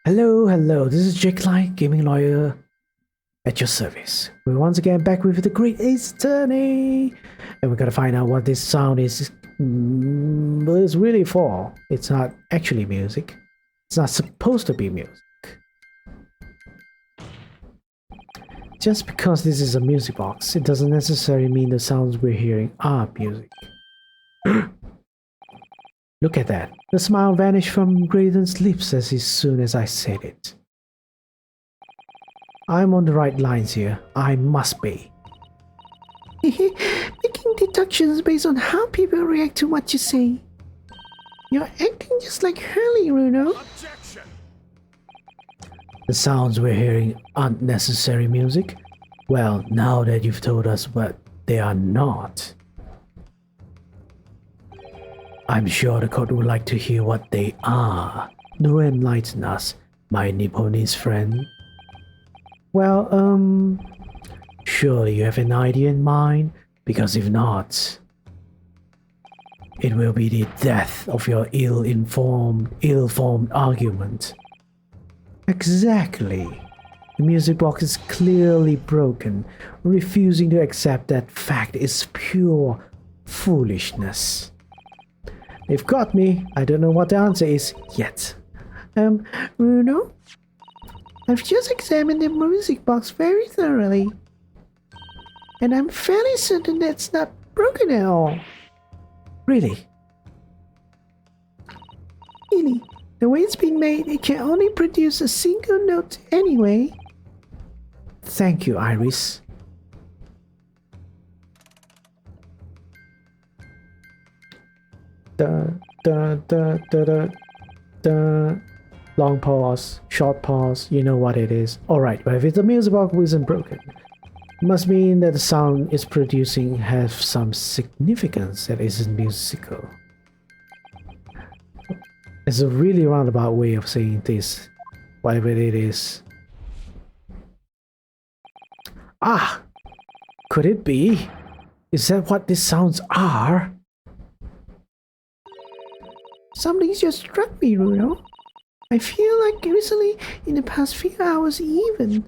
Hello, this is Jake Light, gaming lawyer at your service. We're once again back with the Great Ace Attorney, and we're gonna find out what this sound is really for. It's not actually music. It's not supposed to be music. Just because this is a music box, it doesn't necessarily mean the sounds we're hearing are music. Look at that. The smile vanished from Graydon's lips as soon as I said it. I'm on the right lines here. I must be. Making deductions based on how people react to what you say. You're acting just like Hurley, Bruno. Objection! The sounds we're hearing aren't necessary music. Well, now that you've told us what they are not, I'm sure the court would like to hear what they are. Do enlighten us, my Nipponese friend. Well, surely you have an idea in mind, because if not, it will be the death of your ill-formed argument. Exactly. The music box is clearly broken. Refusing to accept that fact is pure foolishness. They've got me. I don't know what the answer is yet. Bruno? I've just examined the music box very thoroughly. And I'm fairly certain that it's not broken at all. Really? Really, the way it's been made, it can only produce a single note anyway. Thank you, Iris. Long pause, short pause, you know what it is. Alright, but if the music box isn't broken, it must mean that the sound it's producing has some significance that isn't musical. It's a really roundabout way of saying this, whatever it is. Ah! Could it be? Is that what these sounds are? Something's just struck me, Bruno. I feel like recently, in the past few hours even,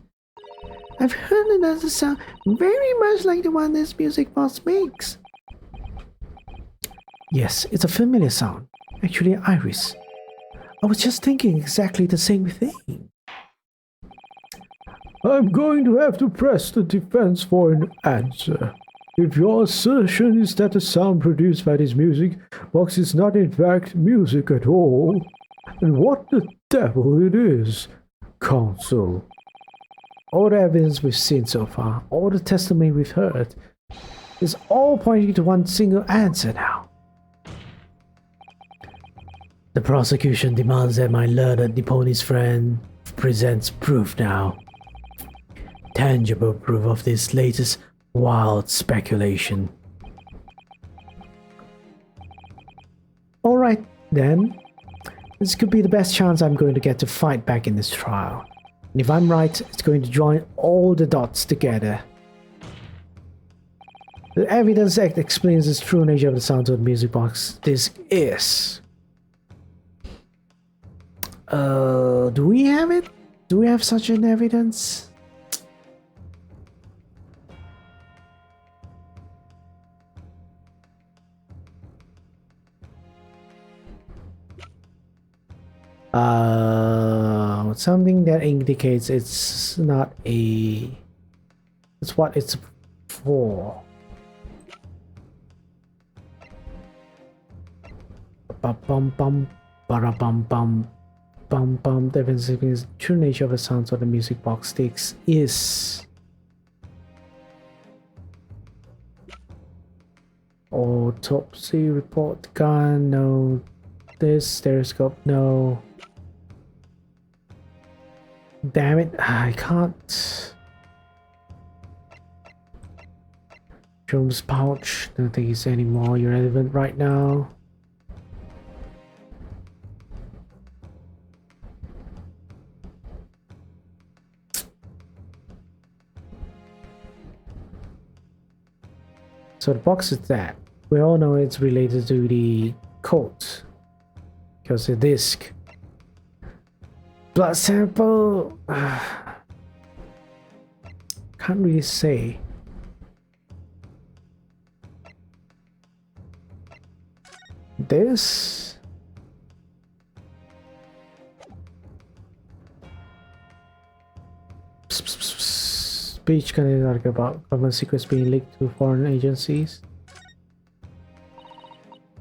I've heard another sound very much like the one this music box makes. Yes, it's a familiar sound. Actually, Iris. I was just thinking exactly the same thing. I'm going to have to press the defense for an answer. If your assertion is that the sound produced by this music box is not in fact music at all, then what the devil it is, counsel? All the evidence we've seen so far, all the testimony we've heard, is all pointing to one single answer now. The prosecution demands that my learned Nipponese friend presents proof now. Tangible proof of this latest wild speculation. Alright then, this could be the best chance I'm going to get to fight back in this trial. And if I'm right, it's going to join all the dots together. The evidence that explains the true nature of the sound of the music box disc is... do we have it? Do we have such an evidence? Something that indicates it's not a... It's what it's for. Bum bum bum, bara bum bum, bum bum. The evidence true nature of the sounds of the music box sticks is... Autopsy report, gun, no. This stereoscope, no. Damn it, I can't. Jones pouch, don't think it's any more irrelevant right now. So the box is that. We all know it's related to the coat. Because the disc Blood sample. Can't really say. This. Speech contains article about government secrets being leaked to foreign agencies.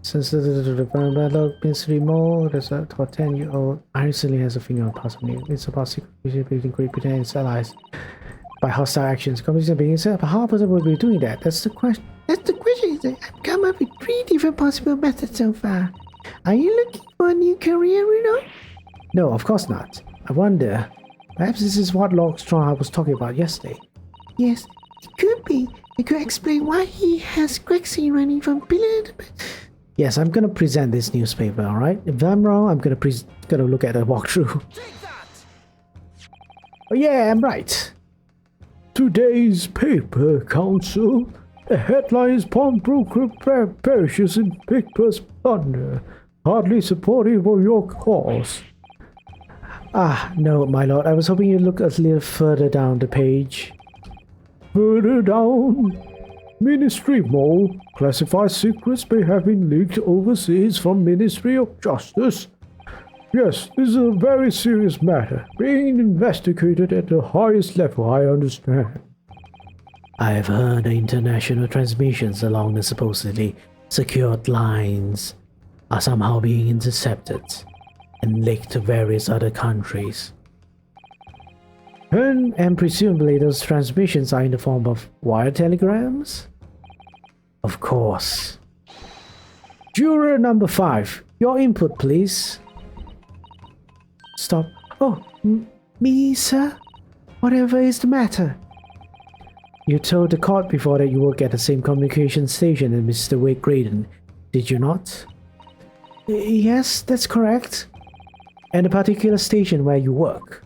Since the dialogue means remote, there's a 10-year-old. I recently has a finger on past news. It's about secret between Great Britain and its allies by hostile actions. Companies are being set up. How person would be doing that? That's the question. That's the question. I've come up with 3 different possible methods so far. Are you looking for a new career, Rudolph? No, of course not. I wonder. Perhaps this is what Lord Strong was talking about yesterday. Yes, it could be. It could explain why he has Grexy running from pillar to pillar. Yes, I'm gonna present this newspaper, alright? If I'm wrong, I'm gonna look at a walkthrough. Oh yeah, I'm right. Today's paper, Council. The headline is Pawnbroker perishes in Pigper's plunder. Hardly supportive of your cause. Ah, no, my lord. I was hoping you'd look a little further down the page. Further down? Ministry Mole. Classified secrets may have been leaked overseas from Ministry of Justice. Yes, this is a very serious matter, being investigated at the highest level, I understand. I have heard international transmissions along the supposedly secured lines are somehow being intercepted and leaked to various other countries. And presumably those transmissions are in the form of wire telegrams? Of course. Juror number 5, your input please. Stop. Oh, me, sir? Whatever is the matter? You told the court before that you work at the same communication station as Mr. Wade Graydon, did you not? Yes, that's correct. And the particular station where you work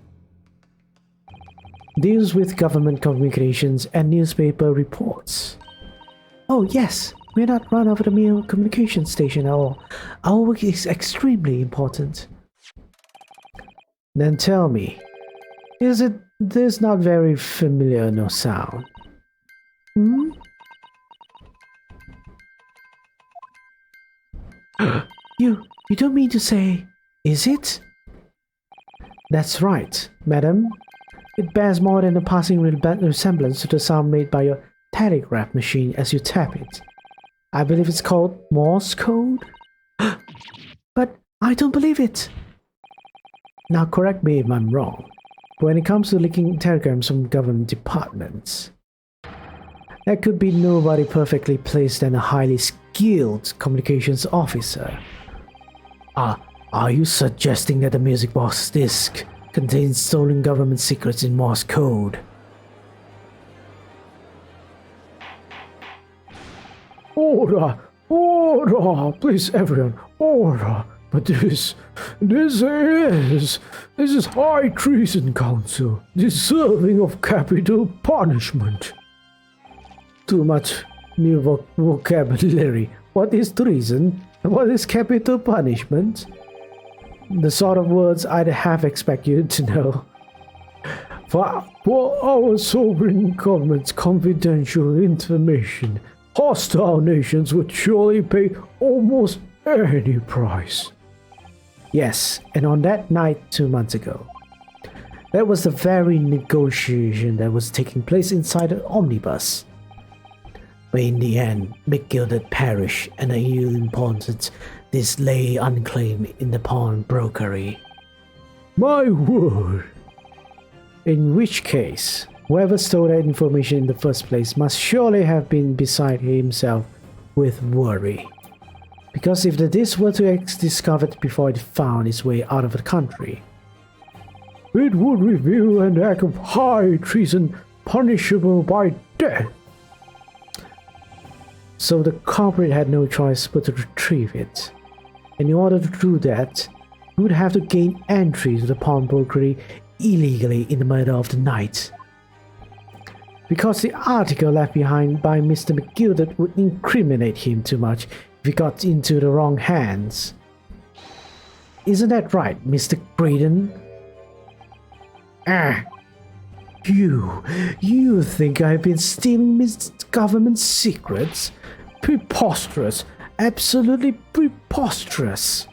deals with government communications and newspaper reports. Oh yes, we're not run-of-the-mill communication station at all. Our work is extremely important. Then tell me, is it this not very familiar no sound? Hmm? You don't mean to say, is it? That's right, madam. It bears more than a passing resemblance to the sound made by your telegraph machine as you tap it. I believe it's called Morse code? But I don't believe it. Now correct me if I'm wrong, but when it comes to leaking telegrams from government departments, there could be nobody perfectly placed than a highly skilled communications officer. Are you suggesting that the music box disc contains stolen government secrets in Morse code? Order! Order! Please, everyone, order! But this is high treason, Council, deserving of capital punishment. Too much new vocabulary. What is treason? What is capital punishment? The sort of words I'd half expect you to know. For our sovereign government's confidential information, hostile nations would surely pay almost any price. Yes, and on that night 2 months ago, that was the very negotiation that was taking place inside the omnibus. But in the end, McGilded perished and the important this lay unclaimed in the pawnbrokery. My word! In which case, whoever stole that information in the first place must surely have been beside himself with worry. Because if the disc were to be discovered before it found its way out of the country, it would reveal an act of high treason punishable by death. So the culprit had no choice but to retrieve it. And in order to do that, he would have to gain entry to the pawnbrokery illegally in the middle of the night. Because the article left behind by Mr. McGilded would incriminate him too much if he got into the wrong hands. Isn't that right, Mr. Graydon? Ah, you think I've been stealing government secrets? Preposterous, absolutely preposterous.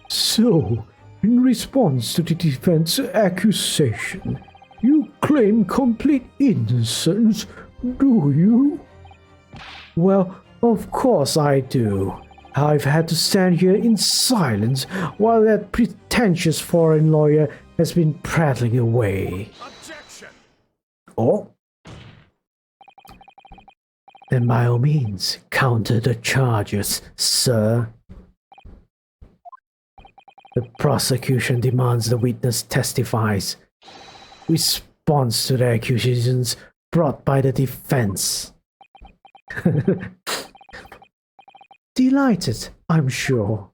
So, in response to the defense accusation, you claim complete innocence, do you? Well, of course I do. I've had to stand here in silence while that pretentious foreign lawyer has been prattling away. Objection! Oh? Then by all means, counter the charges, sir. The prosecution demands the witness testifies. Response to the accusations brought by the defense. Delighted, I'm sure.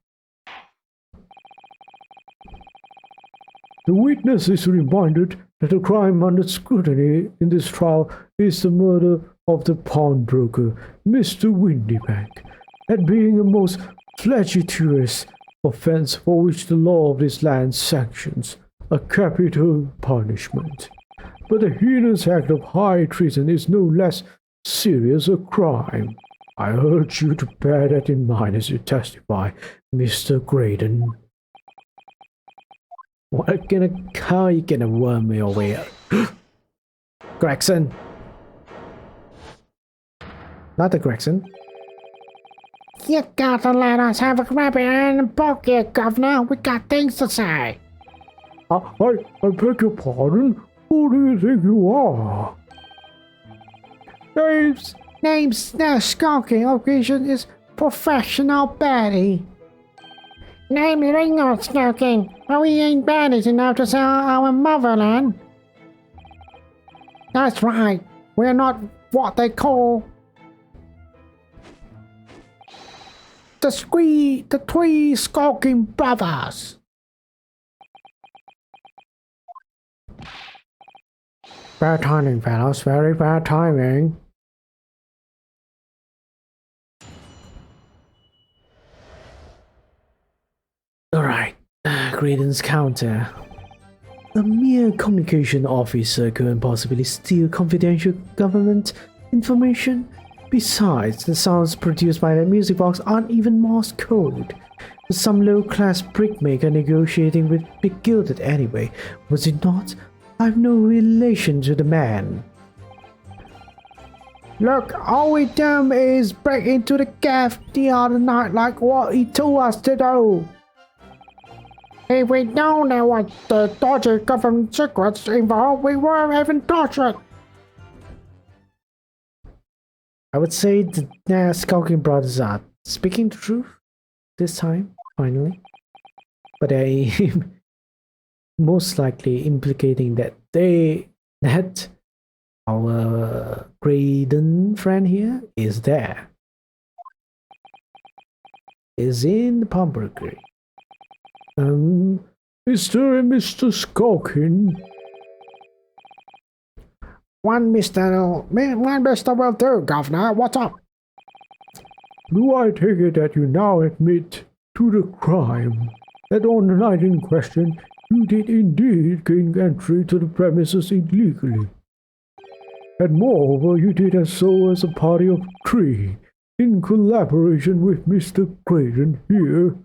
The witness is reminded that the crime under scrutiny in this trial is the murder of the pawnbroker, Mr. Windybank, that being a most flagitious offense for which the law of this land sanctions a capital punishment. But the heinous act of high treason is no less serious a crime. I urge you to bear that in mind as you testify, Mr. Graydon. How are you gonna worm me your way up? Gregson! Not the Gregson. You gotta let us have a grab and a poke, Governor. We got things to say. I beg your pardon? Who do you think you are? Name's no skulking occasion is Professional Betty. Name ain't not skulking, but we ain't baddies enough to sell our motherland. That's right, we're not what they call the three skulking brothers. Bad timing, fellas, very bad timing. Alright, Graydon's counter. A mere communication officer couldn't possibly steal confidential government information. Besides, the sounds produced by that music box aren't even Morse code. Some low-class brickmaker negotiating with Big Gilded anyway, was it not? I've no relation to the man. Look, all we done is break into the gaff the other night like what he told us to do. If we don't know what the dodgy government secrets involved, we won't even touch it. I would say the Skulking Brothers are speaking the truth this time, finally. But I most likely implicating that our Graydon friend here is there. Is in the pawnbroker. Mr. and Mr. Skulking. One Mr. will do, Governor. What's up? Do I take it that you now admit to the crime? That on the night in question, you did indeed gain entry to the premises illegally. And moreover, you did so as a party of three, in collaboration with Mr. Graydon here.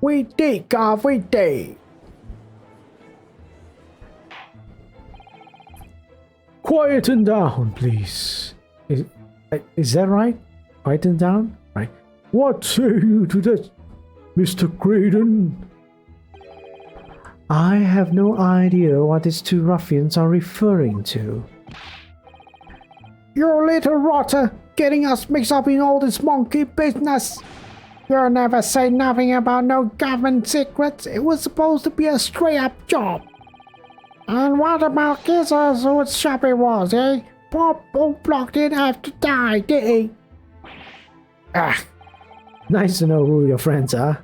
We did, Gov, we did. Quieten down, please. Is that right? Quieten down? Right. What say you to that, Mr. Graydon? I have no idea what these two ruffians are referring to. You little rotter, getting us mixed up in all this monkey business. You never say nothing about no government secrets. It was supposed to be a straight-up job. And what about Gizzers whose shop it was, eh? Poor old Block didn't have to die, did he? Ah, nice to know who your friends are.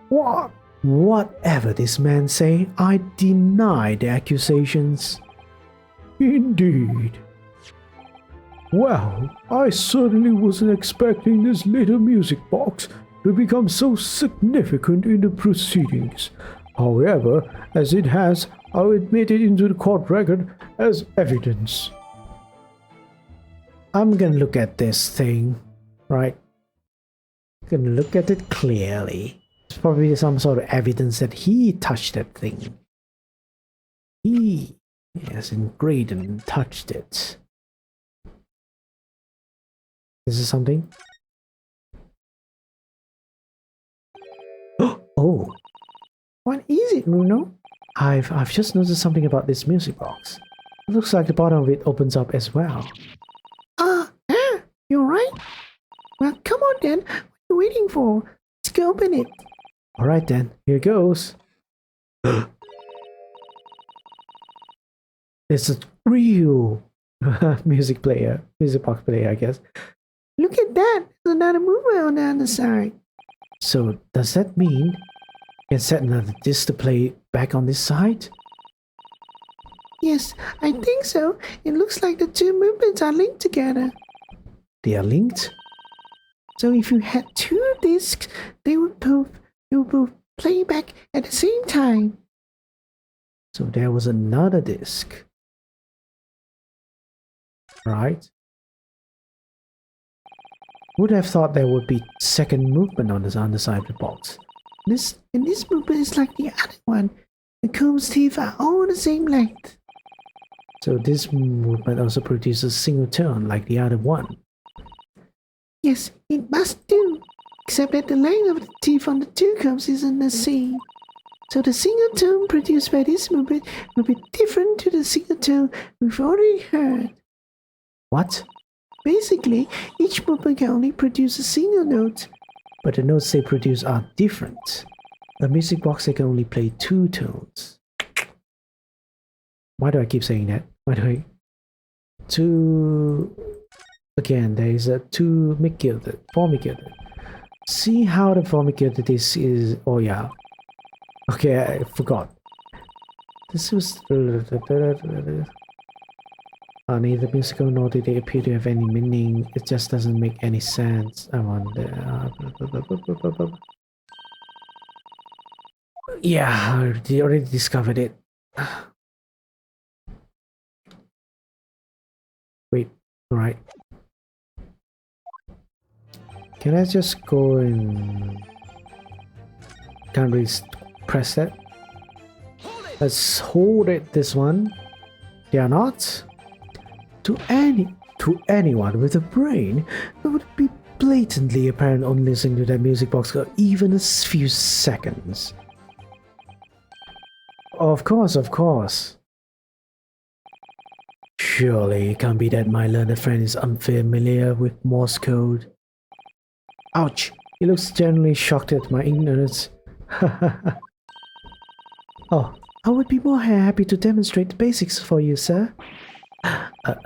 What? Whatever this man say, I deny the accusations. Indeed. Well, I certainly wasn't expecting this little music box to become so significant in the proceedings. However, as it has, I'll admit it into the court record as evidence. I'm gonna look at this thing, right? Gonna look at it clearly. It's probably some sort of evidence that he touched that thing. He, as in Graydon, touched it. Is this something? Oh, What is it, Bruno? I've just noticed something about this music box. It looks like the bottom of it opens up as well. You're right. Well, come on then. What are you waiting for? Let's go open it. Alright then, here goes. It's a real music box player, I guess. Look at that. There's another movement on the other side. So, does that mean you can set another disc to play back on this side? Yes, I think so. It looks like the two movements are linked together. They are linked? So if you had two discs, they would both play back at the same time. So there was another disc. Right? Would have thought there would be second movement on the underside of the box. This movement is like the other one. The comb's teeth are all the same length. So this movement also produces a single tone like the other one. Yes, it must do. Except that the length of the teeth on the two combs isn't the same. So the single tone produced by this movement will be different to the single tone we've already heard. What? Basically, each movement can only produce a single note. But the notes they produce are different. A music box they can only play two tones. Why do I keep saying that? Why do I? Two. Again, there is a 2 mid gilded, 4 mid gilded. See how the 4 mid gilded is. Oh yeah. Okay, I forgot. This was. Neither musical nor do they appear to have any meaning. It just doesn't make any sense. I wonder. Yeah, I already discovered it. Wait, alright. Can I just go and can't really press that? Let's hold it, this one. They are not. To anyone with a brain, it would be blatantly apparent on listening to that music box for even a few seconds. Of course. Surely it can't be that my learned friend is unfamiliar with Morse code. Ouch! He looks genuinely shocked at my ignorance. Oh, I would be more happy to demonstrate the basics for you, sir.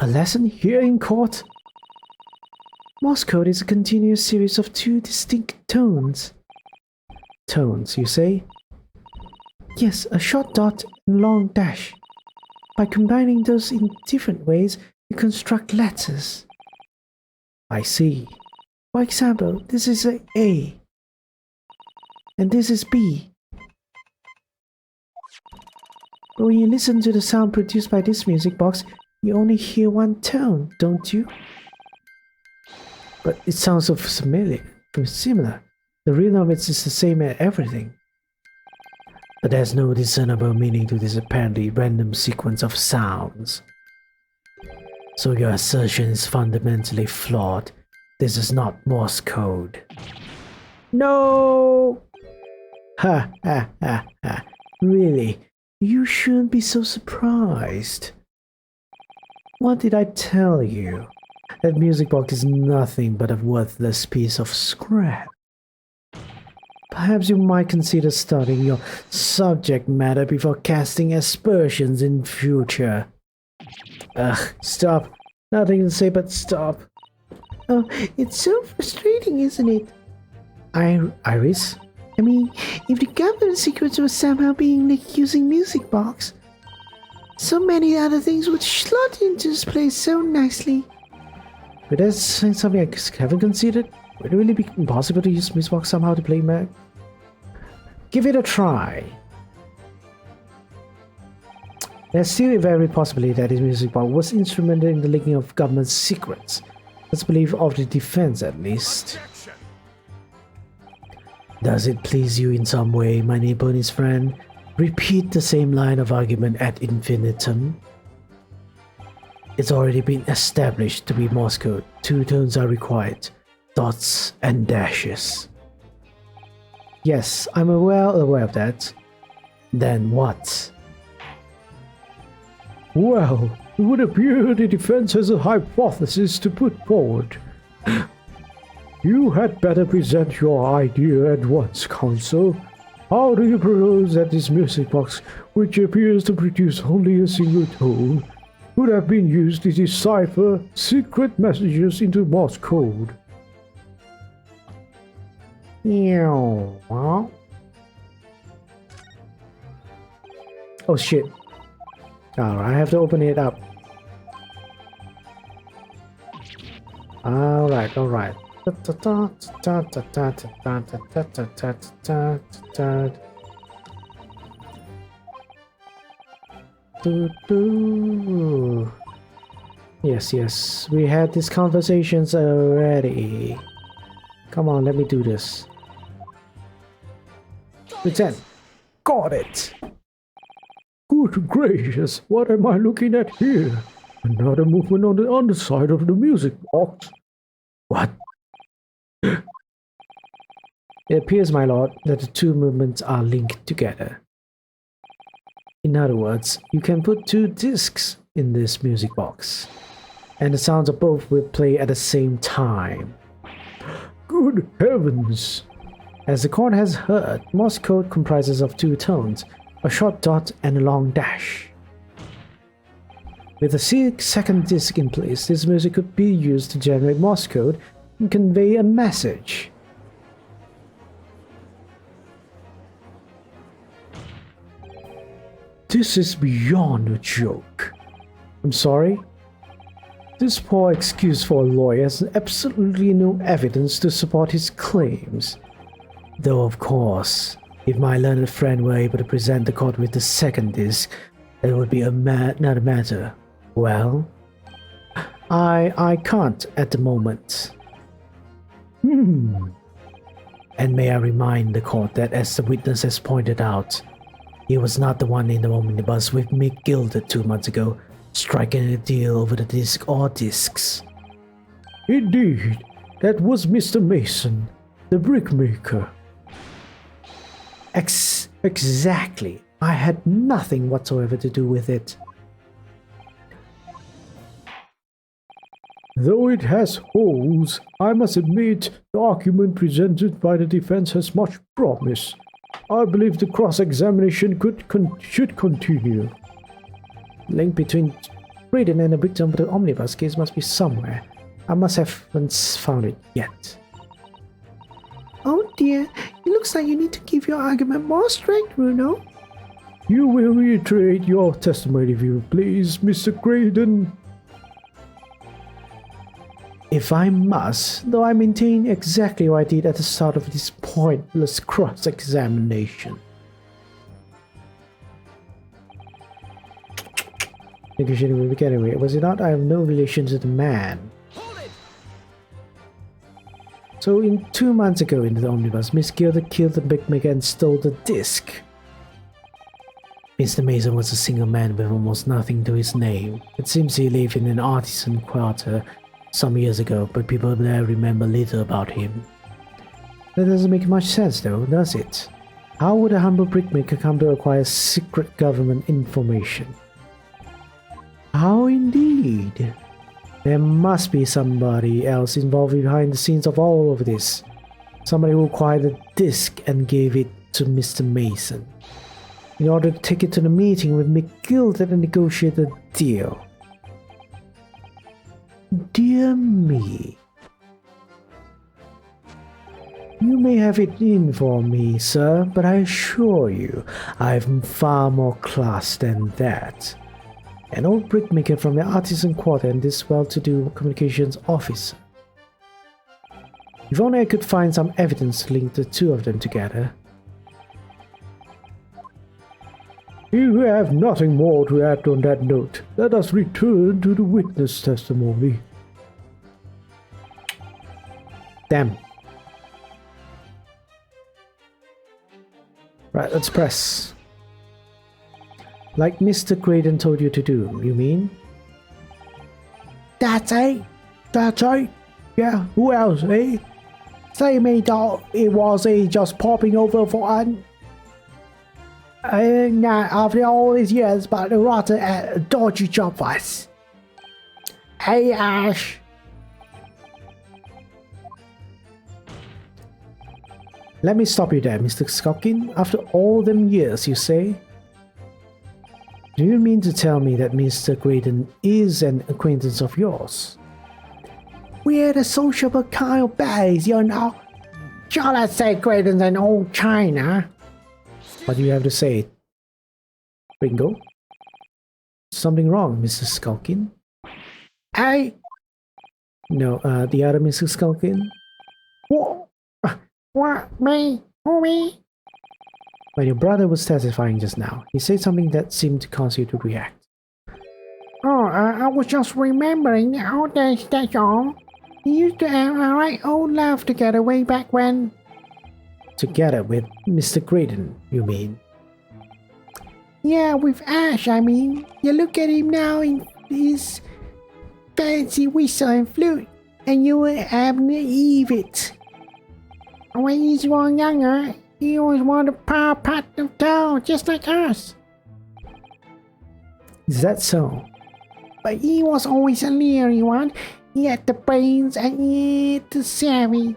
A lesson here in court? Morse code is a continuous series of two distinct tones. Tones, you say? Yes, a short dot and long dash. By combining those in different ways, you construct letters. I see. For example, this is A. And this is B. But when you listen to the sound produced by this music box, you only hear one tone, don't you? But it sounds so similar. The rhythm of it is the same as everything. But there's no discernible meaning to this apparently random sequence of sounds. So your assertion is fundamentally flawed. This is not Morse code. No! Ha ha ha ha. Really? You shouldn't be so surprised. What did I tell you? That music box is nothing but a worthless piece of scrap. Perhaps you might consider studying your subject matter before casting aspersions in future. Ugh, stop. Nothing to say but stop. Oh, it's so frustrating, isn't it? Iris? I mean, if the government secrets were somehow being leaked using music box, so many other things would slot into this place so nicely. But that's something I haven't considered. Would it really be impossible to use Miss Box somehow to play Mac? Give it a try. There's still a very possibility that his music box was instrumental in the leaking of government secrets. That's belief of the defense, at least. Does it please you in some way, my Nipponi's friend? Repeat the same line of argument ad infinitum. It's already been established to be Morse code. 2 tones are required. Dots and dashes. Yes, I'm well aware of that. Then what? Well, it would appear the defense has a hypothesis to put forward. You had better present your idea at once, Counsel. How do you propose that this music box, which appears to produce only a single tone, could have been used to decipher secret messages into Morse code? Oh shit. Alright, I have to open it up. Alright. Yes, we had these conversations already. Come on, let me do this. Pretend. Got it! Good gracious, what am I looking at here? Another movement on the underside of the music box. What? It appears, my lord, that the two movements are linked together. In other words, you can put 2 discs in this music box, and the sounds of both will play at the same time. Good heavens! As the court has heard, Morse code comprises of 2 tones, a short dot and a long dash. With a 6-second disc in place, this music could be used to generate Morse code and convey a message. This is beyond a joke. I'm sorry? This poor excuse for a lawyer has absolutely no evidence to support his claims. Though, of course, if my learned friend were able to present the court with the second disc, it would be another matter. Well, I can't at the moment. Hmm. And may I remind the court that, as the witness has pointed out, he was not the one in the omnibus with Mick Gilded 2 months ago, striking a deal over the disc or discs. Indeed, that was Mr. Mason, the brickmaker. Exactly. I had nothing whatsoever to do with it. Though it has holes, I must admit the argument presented by the defense has much promise. I believe the cross-examination should continue. Link between Raiden and the victim of the omnibus case must be somewhere. I must have found it yet. Oh dear, it looks like you need to give your argument more strength, Bruno. You will reiterate your testimony, if you please, Mr. Graydon. If I must, though I maintain exactly what I did at the start of this pointless cross-examination. Negotiating with the getaway, was it not? I have no relation to the man. So 2 months ago in the omnibus, Miss Gilded killed the brickmaker and stole the disc. Mr. Mason was a single man with almost nothing to his name. It seems he lived in an artisan quarter some years ago, but people there remember little about him. That doesn't make much sense though, does it? How would a humble brickmaker come to acquire secret government information? How indeed? There must be somebody else involved behind the scenes of all of this. Somebody who acquired the disc and gave it to Mr. Mason in order to take it to the meeting with McGilded and negotiate a deal. Dear me. You may have it in for me, sir, but I assure you, I've far more class than that. An old brickmaker from the artisan quarter and this well-to-do communications officer. If only I could find some evidence to link the two of them together. You have nothing more to add on that note. Let us return to the witness testimony. Damn. Right, let's press. Like Mr. Graydon told you to do, you mean? That's it. That's it. Yeah, who else, eh? Say me thought it was just popping over for an... Now, after all these years, but rather a dodgy job for us. Hey, Ash. Let me stop you there, Mr. Skulkin. After all them years, you say? Do you mean to tell me that Mr. Graydon is an acquaintance of yours? We're the sociable kind of base, you know. Shall I say Graydon's an old China? What do you have to say, Ringo? Something wrong, Mr. Skulkin? Hey? No, the other Mr. Skulkin? What? Me? Who, me? When your brother was testifying just now, he said something that seemed to cause you to react. Oh, I was just remembering the old days, that's all. We used to have a right old laugh together way back when. Together with Mr. Graydon, you mean? Yeah, with Ash, I mean. You look at him now in his fancy whistle and flute, and you would have naive it. When he was younger, he always wanted to power pat the town, just like us. Is that so? But he was always a leery one. He had the brains and he had the savvy.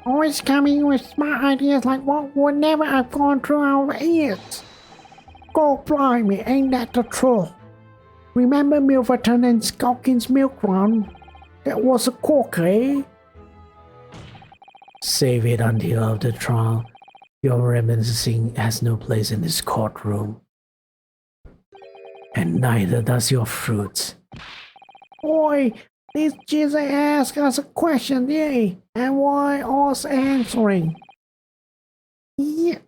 Always coming with smart ideas like what would never have gone through our ears. God blimey, ain't that the truth? Remember Milverton and Skulkin's milk run? That was a corker, eh? Save it until the trial. Your reminiscing has no place in this courtroom. And neither does your fruit. Boy, this Jesus asked us a question, eh? And why us answering? Yeah,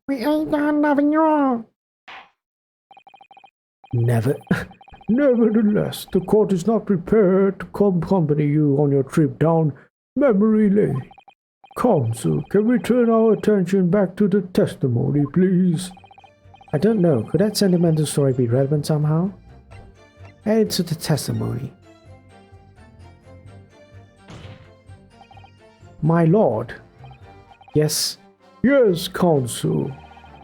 we ain't done nothing wrong. Nevertheless, the court is not prepared to accompany you on your trip down memory lane. Counsel, can we turn our attention back to the testimony, please? I don't know. Could that sentimental story be relevant somehow? Add it to the testimony. My lord. Yes. Yes, counsel.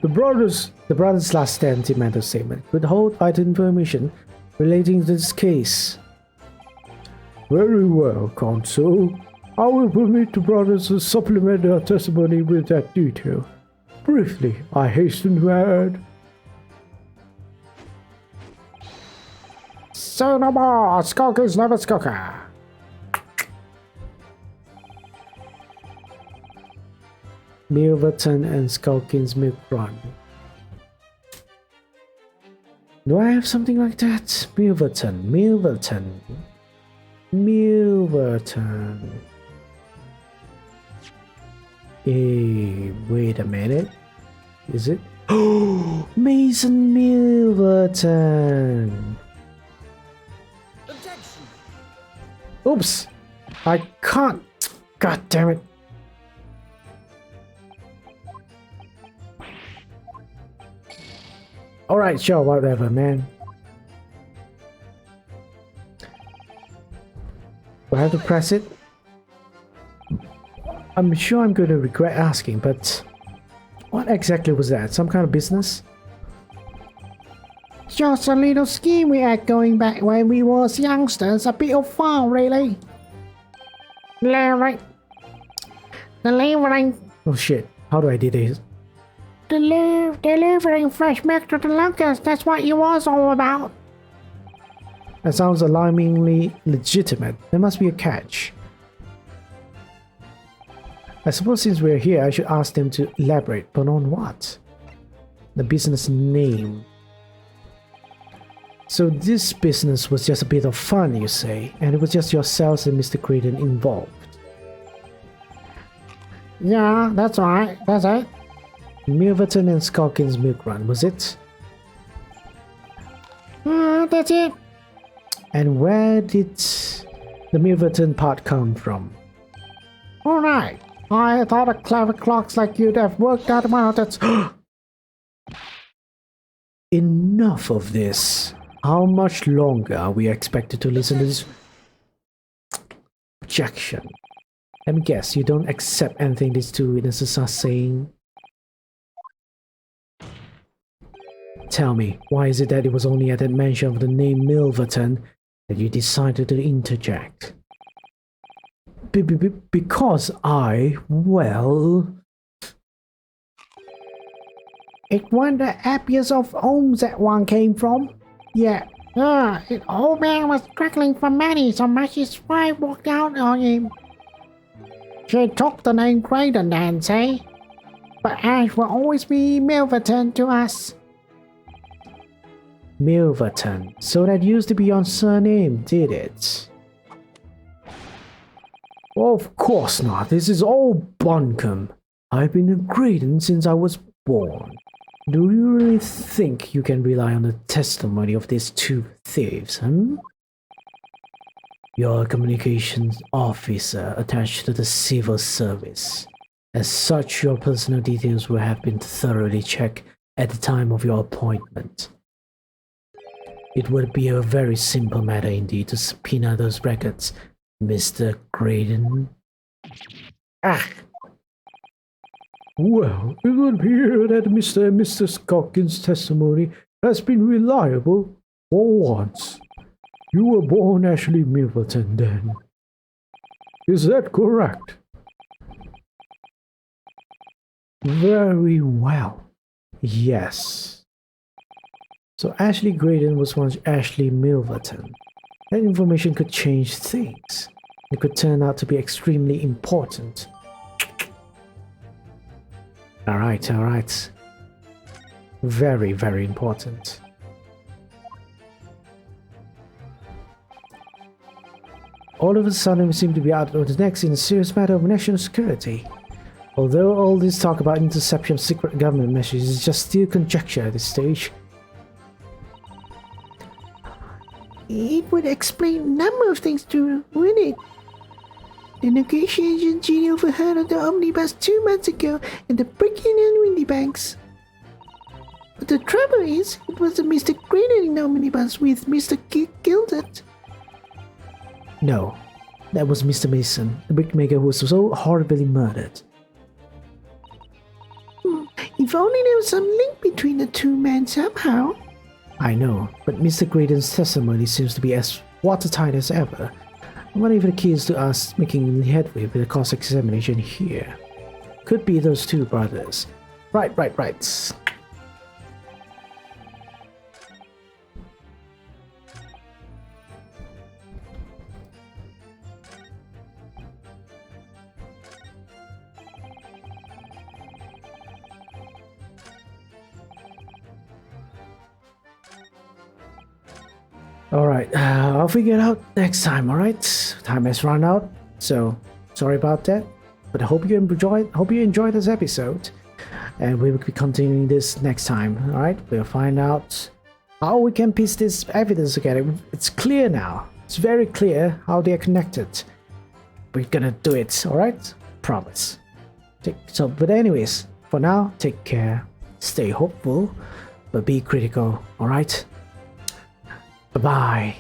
The brother's last sentimental statement could hold vital information relating to this case. Very well, counsel. I will permit the brothers to supplement their testimony with that detail. Briefly, I hasten to add. Say no more, Skulkers never skulker. Milverton and Skulkin's milk run. Do I have something like that? Milverton. Wait a minute. Is it? Oh, Mason Milverton. Oops. I can't. God damn it. Alright, sure, whatever, man. Do I have to press it? I'm sure I'm going to regret asking, but what exactly was that? Some kind of business? Just a little scheme we had going back when we was youngsters. A bit of fun, really. Delivering. Oh shit, how do I do this? Delivering fresh milk to the locusts. That's what you was all about. That sounds alarmingly legitimate. There must be a catch. I suppose since we're here, I should ask them to elaborate, but on what? The business name. So this business was just a bit of fun, you say, and it was just yourselves and Mr. Graydon involved. Yeah, that's right. That's it. Milverton and Skulkin's milk run, was it? That's it. And where did the Milverton part come from? Alright. I thought a clever clocks like you'd have worked out about it. Enough of this. How much longer are we expected to listen to this objection? Let me guess, you don't accept anything these two witnesses are saying? Tell me, why is it that it was only at the mention of the name Milverton that you decided to interject? Because well... It wasn't the happiest of homes that one came from. Yeah. The old man was struggling for money, so much his wife walked out on him. She took the name Graydon then, say. But Ash will always be Milverton to us. Milverton. So that used to be your surname, did it? Of course not. This is all bunkum. I've been a Graydon since I was born. Do you really think you can rely on the testimony of these two thieves, You're a communications officer attached to the civil service. As such, your personal details will have been thoroughly checked at the time of your appointment. It would be a very simple matter indeed to subpoena those records, Mr. Graydon. Well, it would appear that Mr. and Mrs. Skulkin's testimony has been reliable for once. You were born Ashley Milverton then. Is that correct? Very well. Yes. So Ashley Graydon was once Ashley Milverton. That information could change things. It could turn out to be extremely important. Alright. Very, very important. All of a sudden we seem to be out of the next in a serious matter of national security. Although all this talk about interception of secret government messages is just still conjecture at this stage. It would explain a number of things too, wouldn't it? The negotiation Ginny overheard on the omnibus 2 months ago and the breaking and Windy Banks. But the trouble is, it was the Mr. Graydon in the omnibus with Mr. Gilded. No, that was Mr. Mason, the brickmaker who was so horribly murdered. If only there was some link between the two men somehow. I know, but Mr. Graydon's testimony seems to be as watertight as ever. One of the keys to us making headway with the cross-examination here. Could be those two brothers. Right. Alright, I'll figure it out next time, alright? Time has run out, so sorry about that. But I hope you enjoyed this episode. And we will be continuing this next time, alright? We'll find out how we can piece this evidence together. It's clear now. It's very clear how they are connected. We're gonna do it, alright? Promise. But anyways, for now, take care. Stay hopeful, but be critical, alright? Bye-bye.